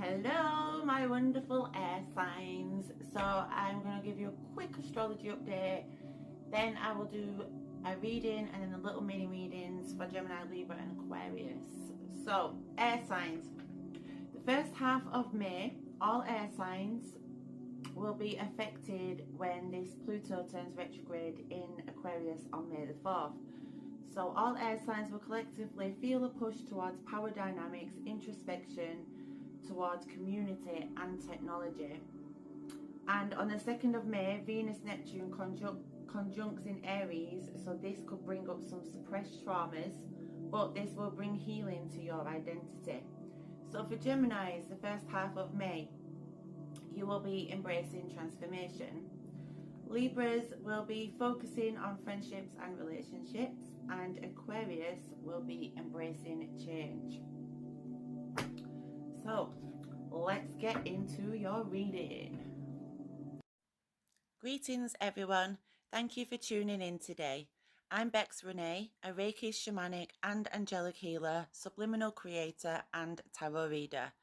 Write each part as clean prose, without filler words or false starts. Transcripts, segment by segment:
Hello my wonderful air signs. So I'm going to give you a quick astrology update, then I will do a reading and then a little mini readings for Gemini, Libra and Aquarius. So air signs, the first half of May, all air signs will be affected when this Pluto turns retrograde in Aquarius on May the 4th. So all air signs will collectively feel a push towards power dynamics, introspection, towards community and technology. And on the 2nd of May, Venus Neptune conjuncts in Aries, so this could bring up some suppressed traumas, but this will bring healing to your identity. So for Geminis, the first half of May, you will be embracing transformation. Libras will be focusing on friendships and relationships, and Aquarius will be embracing change. So let's get into your reading. Greetings everyone, thank you for tuning in today. I'm Bex Renee, a Reiki shamanic and angelic healer, subliminal creator and tarot reader.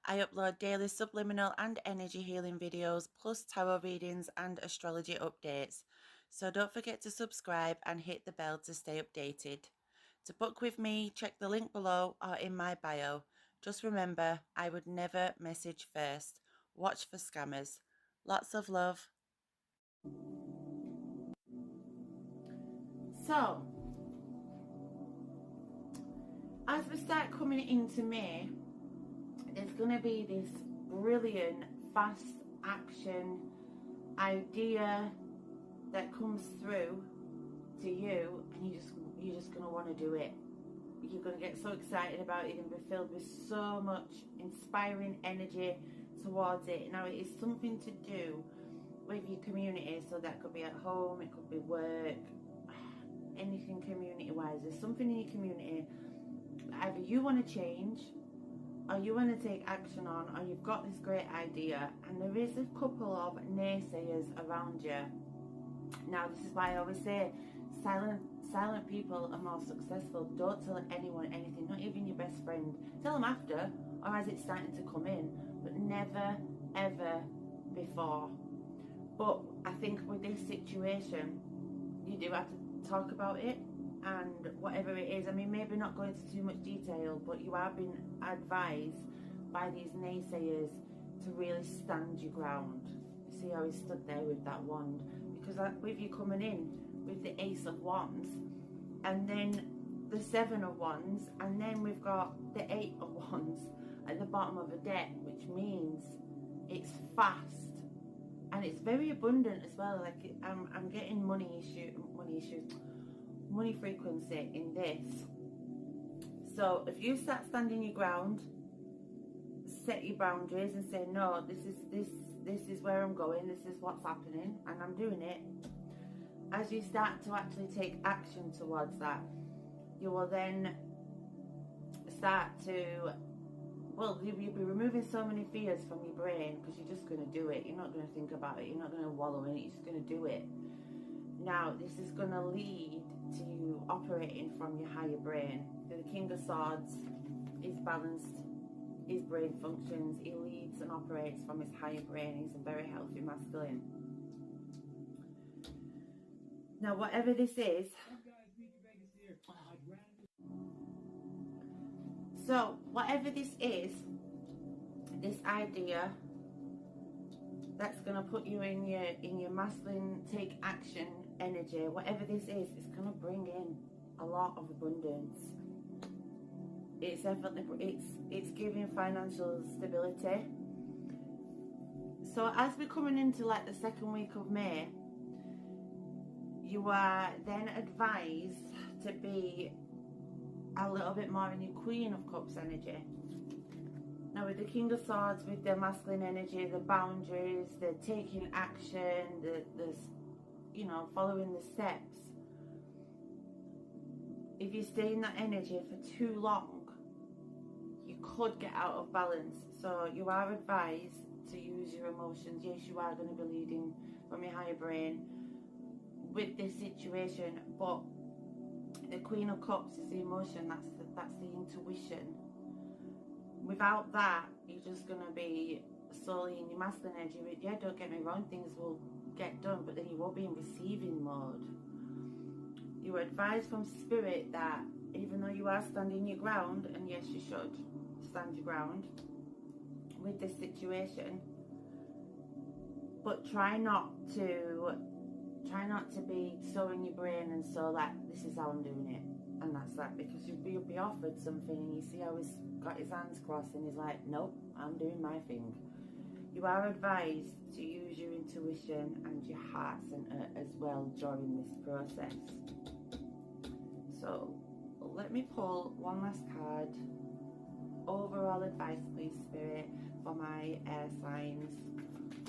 I upload daily subliminal and energy healing videos plus tarot readings and astrology updates. So don't forget to subscribe and hit the bell to stay updated. To book with me, check the link below or in my bio. Just remember, I would never message first. Watch for scammers. Lots of love. So, as we start coming into May, there's going to be this brilliant, fast action idea that comes through to you, and you're just going to want to do it. You're going to get so excited about it. You're going to be filled with so much inspiring energy towards it. Now, it is something to do with your community, so that could be at home, it could be work, anything community-wise. There's something in your community either you want to change or you want to take action on, or you've got this great idea and there is a couple of naysayers around you. Now, this is why I always say silent people are more successful. Don't tell anyone anything, not even your best friend. Tell them after or as it's starting to come in, but never ever before. But I think with this situation, you do have to talk about it, and whatever it is, I mean, maybe not go into too much detail, but you are being advised by these naysayers to really stand your ground. You see how he stood there with that wand? Because with you coming in with the Ace of Wands, and then the Seven of Wands, and then we've got the Eight of Wands at the bottom of the deck, which means it's fast and it's very abundant as well. Like I'm getting money frequency in this. So if you start standing your ground, set your boundaries and say, no, this is where I'm going, this is what's happening and I'm doing it. As you start to actually take action towards that, you will then start to, well, you'll be removing so many fears from your brain, because you're just going to do it. You're not going to think about it, you're not going to wallow in it, you're just going to do it. Now, this is going to lead to you operating from your higher brain. The King of Swords is balanced, his brain functions, he leads and operates from his higher brain. He's a very healthy masculine. Now, whatever this is, so whatever this is, this idea that's going to put you in your masculine take action energy, whatever this is, it's going to bring in a lot of abundance. It's definitely, it's giving financial stability. So as we're coming into like the second week of May, you are then advised to be a little bit more in your Queen of Cups energy. Now, with the King of Swords, with their masculine energy, the boundaries, the taking action, the following the steps. If you stay in that energy for too long, you could get out of balance. So you are advised to use your emotions. Yes, you are going to be leading from your higher brain with this situation, but the Queen of Cups is the emotion, that's the intuition. without that, you're just going to be solely in your masculine energy. But yeah, don't get me wrong, things will get done, but then you won't be in receiving mode. You were advised from spirit that even though you are standing your ground, and yes, you should stand your ground with this situation, but try not to be so in your brain and so like, this is how I'm doing it, and that's that, because you'll be offered something and you see how he's got his hands crossed and he's like, nope, I'm doing my thing. You are advised to use your intuition and your heart center as well during this process. So let me pull one last card. Overall advice, please, Spirit, for my air signs.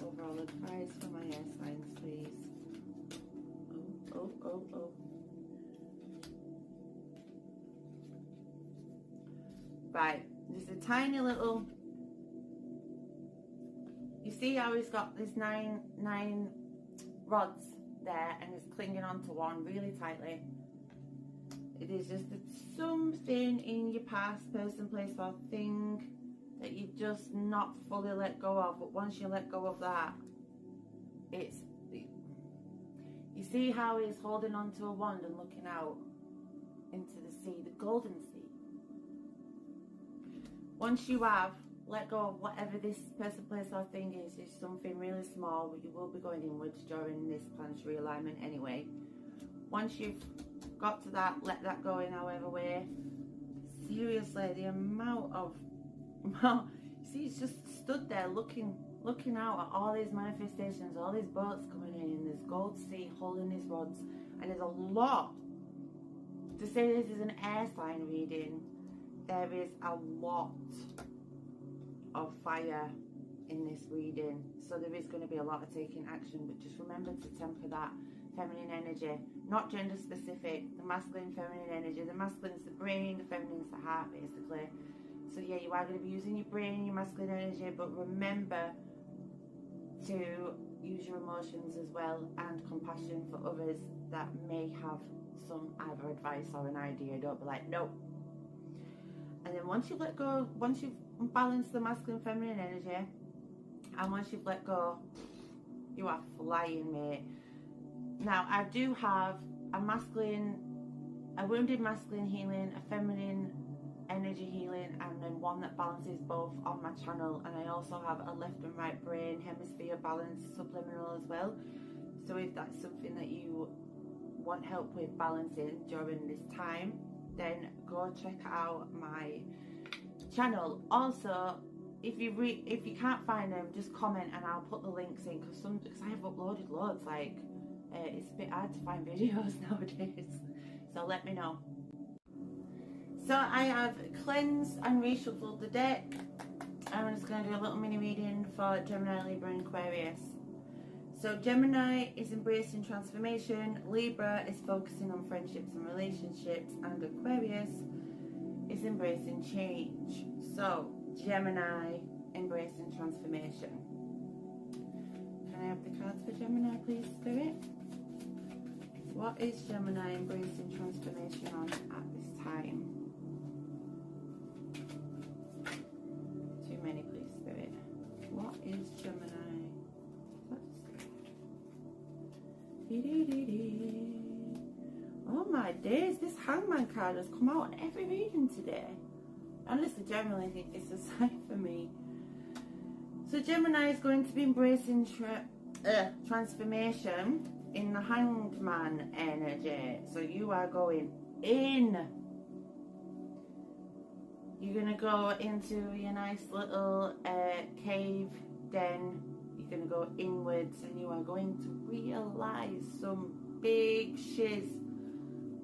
Overall advice for my air signs, please. Oh. Right, there's a tiny little, you see how he's got these nine rods there, and it's clinging onto one really tightly. It is just something in your past, person, place, or thing that you've just not fully let go of. But once you let go of that, it's, you see how he's holding onto a wand and looking out into the sea, the golden sea. Once you have let go of whatever this person, place, or thing is, it's something really small, but you will be going inwards during this planetary alignment anyway. Once you've got to that, let that go in however way. Seriously, the amount of, see, it's just stood there looking out at all these manifestations, all these boats coming in, this gold sea holding these rods, and there's a lot. To say this is an air sign reading, there is a lot of fire in this reading, so there is going to be a lot of taking action, but just remember to temper that feminine energy, not gender specific. The masculine, feminine energy. The masculine is the brain, the feminine is the heart, basically. So yeah, you are going to be using your brain, your masculine energy, but remember to use your emotions as well, and compassion for others that may have some either advice or an idea. Don't be like, nope. And then once you've let go, once you've balanced the masculine, feminine energy, and once you've let go, you are flying, mate. Now, I do have a wounded masculine healing, a feminine energy healing, and then one that balances both on my channel. And I also have a left and right brain hemisphere balance subliminal as well. So if that's something that you want help with balancing during this time, then go check out my channel. Also, if you can't find them, just comment and I'll put the links in, because I have uploaded loads. Like, it's a bit hard to find videos nowadays, so let me know. So I have cleansed and reshuffled the deck. I'm just going to do a little mini reading for Gemini, Libra and Aquarius. So Gemini is embracing transformation, Libra is focusing on friendships and relationships, and Aquarius is embracing change. So Gemini, embracing transformation. Can I have the cards for Gemini, please, Spirit? What is Gemini embracing transformation on at this time? Too many, please, Spirit. What is Gemini? Oh my days, this Hangman card has come out on every reading today. Honestly, generally, I think it's a sign for me. So Gemini is going to be embracing transformation in the Hanged Man energy. So you are going in. You're going to go into your nice little cave den. You're going to go inwards, and you are going to realize some big shiz.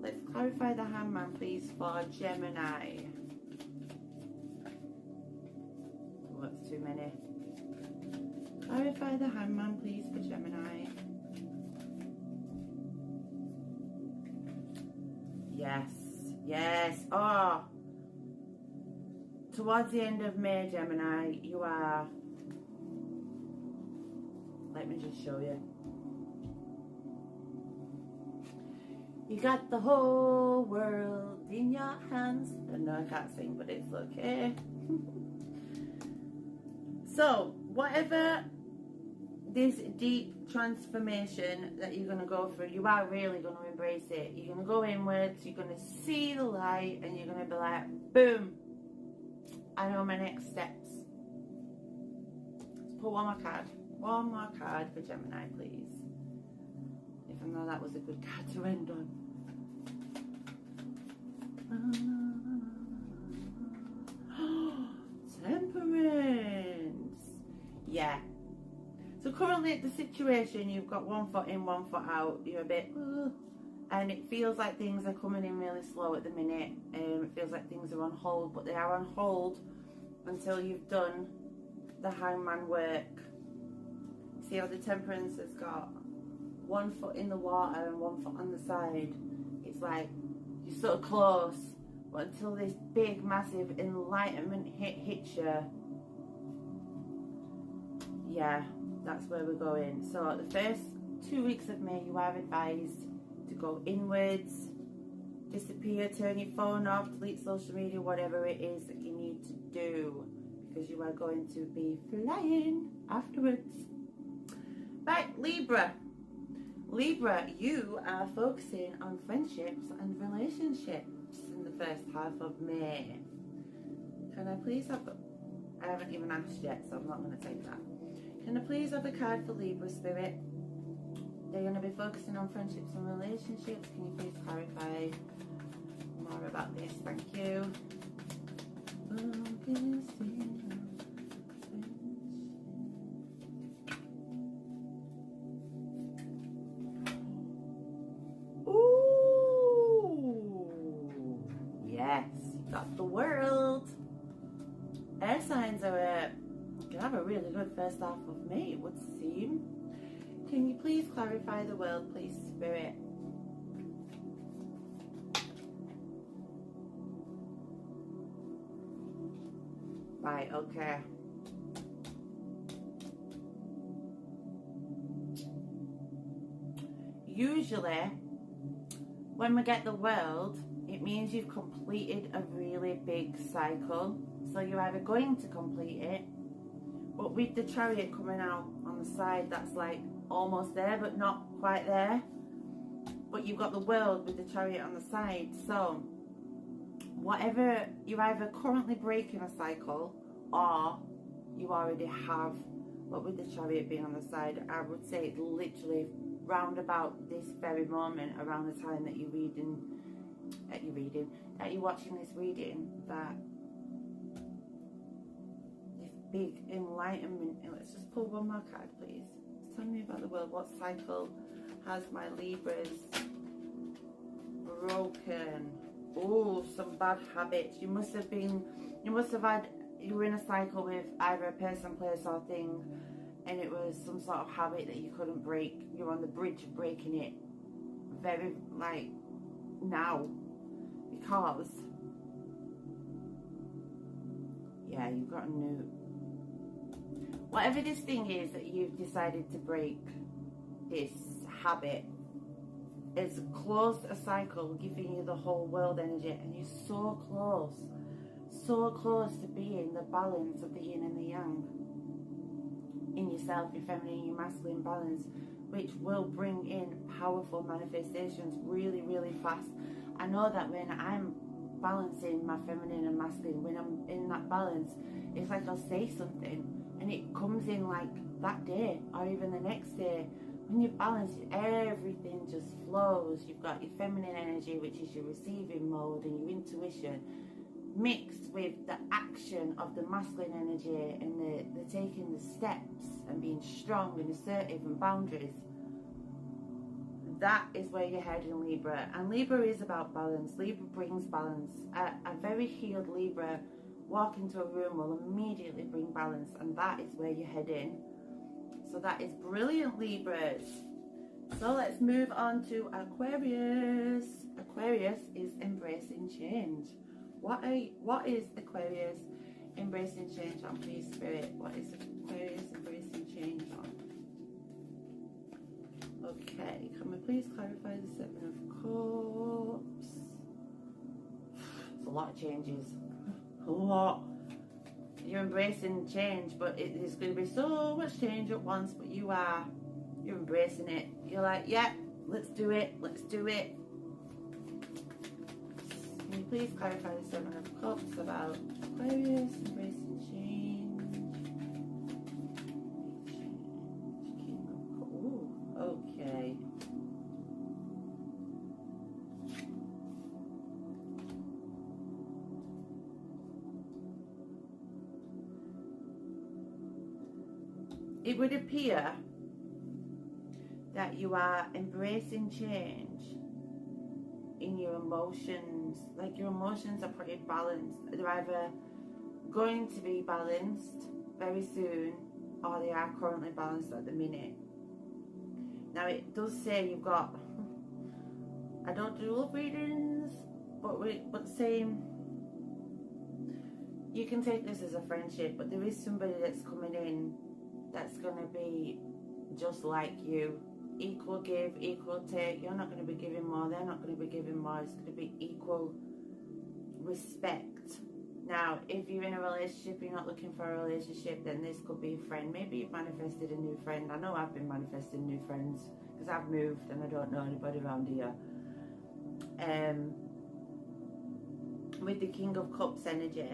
Let's clarify the Hangman, please, for Gemini. Oh, that's too many. Clarify the Hangman, please, for Gemini. Yes, yes. Oh, towards the end of May, Gemini, you are, let me just show you. You got the whole world in your hands. No, I can't sing, but it's okay. So, whatever this deep transformation that you're going to go through, you are really going to embrace it. You're going to go inwards, you're going to see the light, and you're going to be like, boom, I know my next steps. Let's pull one more card for Gemini, please. Even though that was a good card to end on. Temperance. Yeah. So currently the situation, you've got one foot in, one foot out. You're a bit, and it feels like things are coming in really slow at the minute. It feels like things are on hold, but they are on hold until you've done the hangman work. See how the temperance has got one foot in the water and one foot on the side. It's like you're sort of close, but until this big, massive enlightenment hits you, yeah, that's where we're going. So the first 2 weeks of May, you are advised to go inwards, disappear, turn your phone off, delete social media, whatever it is that you need to do, because you are going to be flying afterwards. Right, Libra. Libra, you are focusing on friendships and relationships in the first half of May. Can I please have I haven't even asked yet, so I'm not going to take that. Can I please have a card for Libra Spirit? They're going to be focusing on friendships and relationships. Can you please clarify more about this? Thank you. Ooh, yes, got the World. Air signs are can have a really good first half of May, it would seem. Can you please clarify the World, please, Spirit? Right, okay. Usually, when we get the World, it means you've completed a really big cycle. So you're either going to complete it, but with the Chariot coming out on the side, that's like almost there, but not quite there. But you've got the World with the Chariot on the side. So whatever, you're either currently breaking a cycle or you already have. But with the Chariot being on the side, I would say it's literally round about this very moment, around the time that you're watching this reading, that this big enlightenment. Let's just pull one more card, please. Tell me about the World. What cycle has my Libras broken? Oh, some bad habits. You were in a cycle with either a person, place, or thing, and it was some sort of habit that you couldn't break. You're on the bridge of breaking it very, like, now, because yeah, you've got a new, whatever this thing is that you've decided to break, this habit is closed a cycle, giving you the whole world energy, and you're so close to being the balance of the yin and the yang in yourself, your feminine, your masculine balance, which will bring in powerful manifestations really, really fast. I know that when I'm balancing my feminine and masculine, when I'm in that balance, it's like I'll say something and it comes in like that day or even the next day. When you're balanced, everything just flows. You've got your feminine energy, which is your receiving mode and your intuition, mixed with the action of the masculine energy and the taking the steps and being strong and assertive and boundaries. That is where you're heading, Libra. And Libra is about balance. Libra brings balance. A very healed Libra walk into a room will immediately bring balance, and that is where you're heading. So that is brilliant, Libras. So let's move on to Aquarius. Aquarius is embracing change. What is Aquarius embracing change on, please, Spirit? What is Aquarius embracing change on? Okay, can we please clarify the Seven of Cups? It's a lot of changes. A lot. you're embracing change, but there's going to be so much change at once, but you're embracing it. You're like, yeah, let's do it, let's do it. Can you please clarify the Seven of Cups about Aquarius, embracing change? King of Cups. Ooh, okay. It would appear that you are embracing change in your emotions. Like, your emotions are pretty balanced. They're either going to be balanced very soon, or they are currently balanced at the minute. Now, it does say you've got, I don't do love readings, but same, you can take this as a friendship, but there is somebody that's coming in that's going to be just like you. Equal give, equal take. You're not going to be giving more, they're not going to be giving more. It's going to be equal respect. Now, if you're in a relationship, you're not looking for a relationship, then this could be a friend. Maybe you've manifested a new friend. I know I've been manifesting new friends because I've moved and I don't know anybody around here. With the King of Cups energy,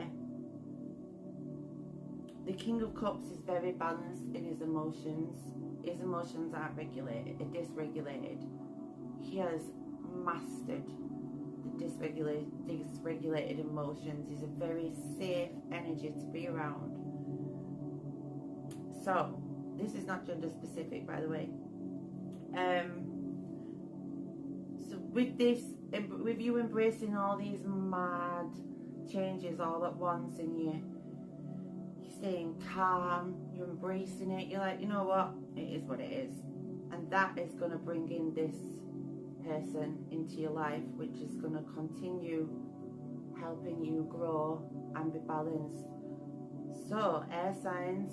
the King of Cups is very balanced in his emotions. His emotions aren't dysregulated. He has mastered the dysregulated emotions. He's a very safe energy to be around. So, this is not gender specific, by the way. So with this, with you embracing all these mad changes all at once, and you're staying calm, you're embracing it, you're like, you know what, it is what it is. And that is going to bring in this person into your life, which is going to continue helping you grow and be balanced. So, air signs,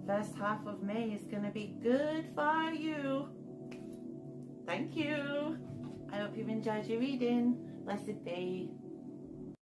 first half of May is going to be good for you. Thank you. I hope you've enjoyed your reading. Blessed be.